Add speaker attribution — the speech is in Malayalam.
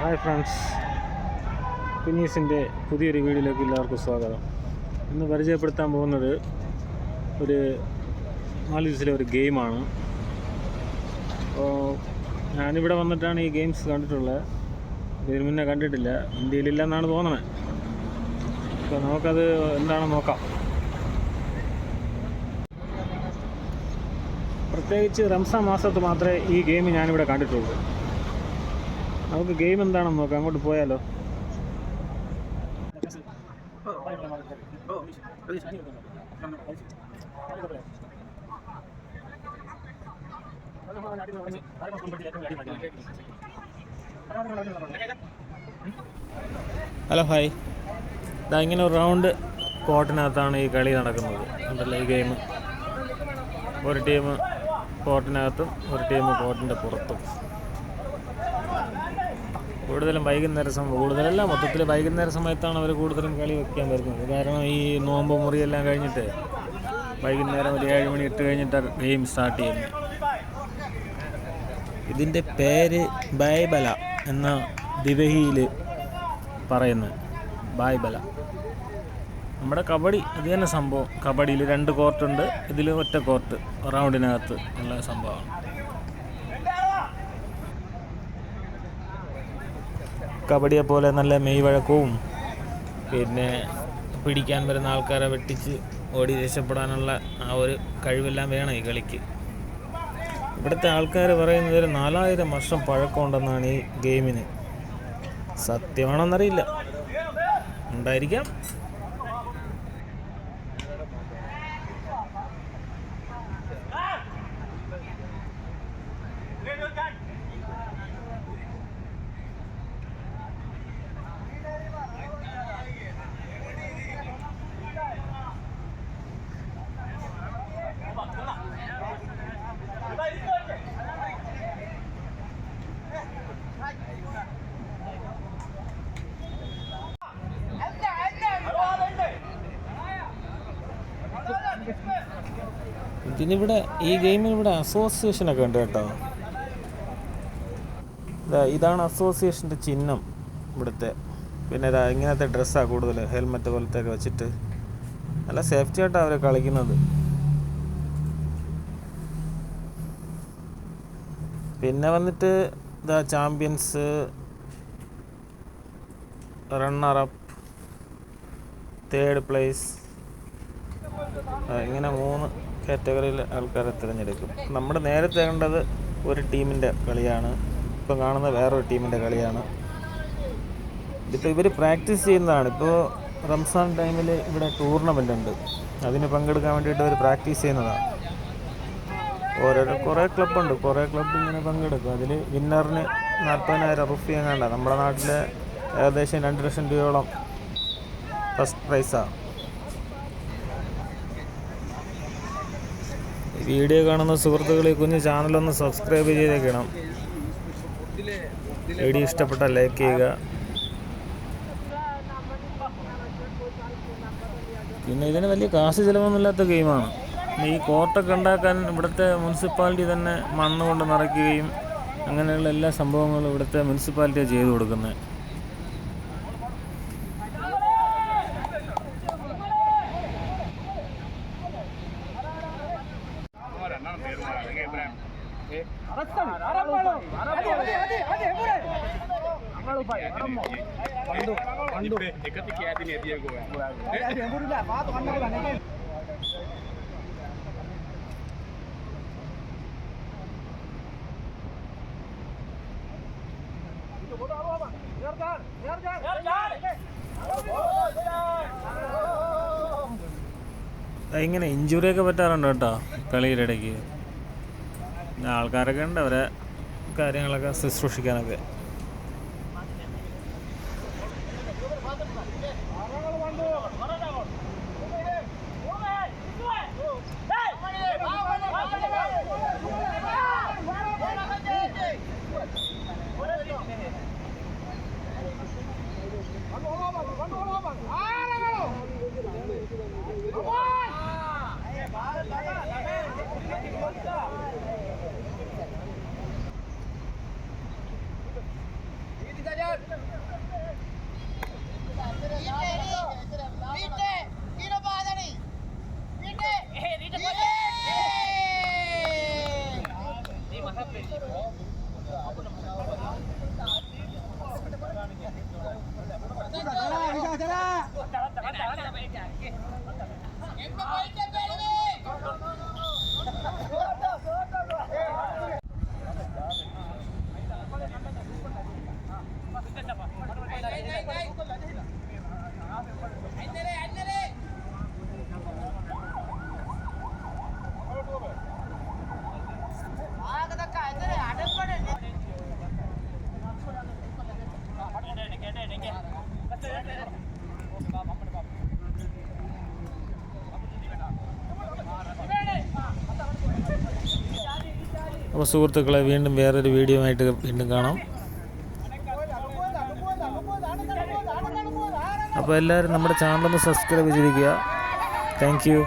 Speaker 1: ഹായ് ഫ്രണ്ട്സ്, കുഞ്ഞീസിൻ്റെ പുതിയൊരു വീഡിയോയിലേക്ക് എല്ലാവർക്കും സ്വാഗതം. ഇന്ന് പരിചയപ്പെടുത്താൻ പോകുന്നത് ഒരു മാലീസിലെ ഒരു ഗെയിമാണ്. അപ്പോൾ ഞാനിവിടെ വന്നിട്ടാണ് ഈ ഗെയിംസ് കണ്ടിട്ടുള്ളത്. ഇതിന് മുന്നേ കണ്ടിട്ടില്ല, ഇന്ത്യയിലില്ലെന്നാണ് തോന്നുന്നത്. അപ്പോൾ നമുക്കത് എന്താണെന്ന് നോക്കാം. പ്രത്യേകിച്ച് റംസാൻ മാസത്ത് മാത്രമേ ഈ ഗെയിം ഞാനിവിടെ കണ്ടിട്ടുള്ളൂ. നമുക്ക് ഗെയിം എന്താണെന്ന് നോക്കാം, അങ്ങോട്ട് പോയാലോ. Hello, hi. ഇതാ ഇങ്ങനെ ഒരു റൗണ്ട് കോർട്ടിനകത്താണ് ഈ കളി നടക്കുന്നത്. ഉണ്ടല്ലോ ഈ ഗെയിം. ഒരു ടീം കോർട്ടിനകത്തും ഒരു ടീം കോർട്ടിൻ്റെ പുറത്തും. കൂടുതലും കൂടുതലല്ല, മൊത്തത്തിൽ വൈകുന്നേര സമയത്താണ് അവർ കൂടുതലും കളി വയ്ക്കാൻ വരുന്നത്. കാരണം ഈ നോമ്പ് മുറിയെല്ലാം കഴിഞ്ഞിട്ട് വൈകുന്നേരം ഒരു 7 മണി 8 കഴിഞ്ഞിട്ടാണ് ഗെയിം സ്റ്റാർട്ട് ചെയ്യുന്നത്. ഇതിൻ്റെ പേര് ബൈബല എന്ന ദിവഹിയിൽ പറയുന്നത്. ബൈബല. നമ്മുടെ കബഡി അത് തന്നെ സംഭവം. കബഡിയിൽ 2 കോർട്ടുണ്ട്, ഇതിൽ ഒറ്റ കോർട്ട് റൗണ്ടിനകത്ത് ഉള്ള സംഭവമാണ്. കബഡിയെ പോലെ നല്ല മെയ് വഴക്കവും പിന്നെ പിടിക്കാൻ വരുന്ന ആൾക്കാരെ വെട്ടിച്ച് ഓടി രക്ഷപ്പെടാനുള്ള ആ ഒരു കഴിവെല്ലാം വേണം ഈ കളിക്ക്. ഇവിടുത്തെ ആൾക്കാർ പറയുന്നത് ഒരു 4000 വർഷം പഴക്കമുണ്ടെന്നാണ് ഈ ഗെയിമിന്. സത്യമാണെന്നറിയില്ല, ഉണ്ടായിരിക്കാം. ഇതിനിവിടെ ഈ ഗെയിമിനിവിടെ അസോസിയേഷനൊക്കെ ഉണ്ട് കേട്ടോ. ഇതാണ് അസോസിയേഷൻ്റെ ചിഹ്നം ഇവിടുത്തെ. പിന്നെ ഇങ്ങനത്തെ ഡ്രസ്സാണ് കൂടുതൽ, ഹെൽമെറ്റ് പോലത്തെയൊക്കെ വെച്ചിട്ട് നല്ല സേഫ്റ്റി ആയിട്ടാണ് അവർ കളിക്കുന്നത്. പിന്നെ വന്നിട്ട് ചാമ്പ്യൻസ്, റണ്ണറപ്പ്, 3rd പ്ലേസ്, ഇങ്ങനെ 3 കാറ്റഗറിയിൽ ആൾക്കാരെ തിരഞ്ഞെടുക്കും. നമ്മൾ നേരത്തെ കണ്ടത് ഒരു ടീമിൻ്റെ കളിയാണ്, ഇപ്പോൾ കാണുന്നത് വേറൊരു ടീമിൻ്റെ കളിയാണ്. ഇതിപ്പോൾ ഇവർ പ്രാക്ടീസ് ചെയ്യുന്നതാണ്. ഇപ്പോൾ റംസാൻ ടൈമിൽ ഇവിടെ ടൂർണമെൻ്റ് ഉണ്ട്, അതിന് പങ്കെടുക്കാൻ വേണ്ടിയിട്ട് അവർ പ്രാക്ടീസ് ചെയ്യുന്നതാണ്. കുറേ ക്ലബ്ബുണ്ട്, കുറേ ക്ലബ്ബ് ഇങ്ങനെ പങ്കെടുക്കും. അതിൽ വിന്നറിന് 40,000 റുപ്യ എങ്ങാണ്ട. നമ്മുടെ നാട്ടിലെ ഏകദേശം 2 ലക്ഷം രൂപയോളം ഫസ്റ്റ് പ്രൈസാണ്. വീഡിയോ കാണുന്ന സുഹൃത്തുക്കളെ കുഞ്ഞ് ചാനലൊന്ന് സബ്സ്ക്രൈബ് ചെയ്തേക്കണം. വീഡിയോ ഇഷ്ടപ്പെട്ടാൽ ലൈക്ക് ചെയ്യുക. പിന്നെ ഇതിന് വലിയ കാശ് ചിലവൊന്നുമില്ലാത്ത ഗെയിമാണ്. ഈ കോർട്ടൊക്കെ ഉണ്ടാക്കാൻ ഇവിടുത്തെ മുനിസിപ്പാലിറ്റി തന്നെ മണ്ണ് കൊണ്ട് നിറയ്ക്കുകയും അങ്ങനെയുള്ള എല്ലാ സംഭവങ്ങളും ഇവിടുത്തെ മുനിസിപ്പാലിറ്റിയാണ് ചെയ്തു കൊടുക്കുന്നത്. ഇങ്ങനെ ഇഞ്ചുറിയൊക്കെ പറ്റാറുണ്ട് കേട്ടോ കളിയുടെ ഇടയ്ക്ക്. ആൾക്കാരൊക്കെ ഉണ്ട് അവരെ കാര്യങ്ങളൊക്കെ ശുശ്രൂഷിക്കാനൊക്കെ. അപ്പോൾ സുഹൃത്തുക്കളെ, വീണ്ടും വേറൊരു വീഡിയോ ആയിട്ട് വീണ്ടും കാണാം. അപ്പോൾ എല്ലാവരും നമ്മുടെ ചാനലൊന്ന് സബ്സ്ക്രൈബ് ചെയ്തിരിക്കുക. Thank you.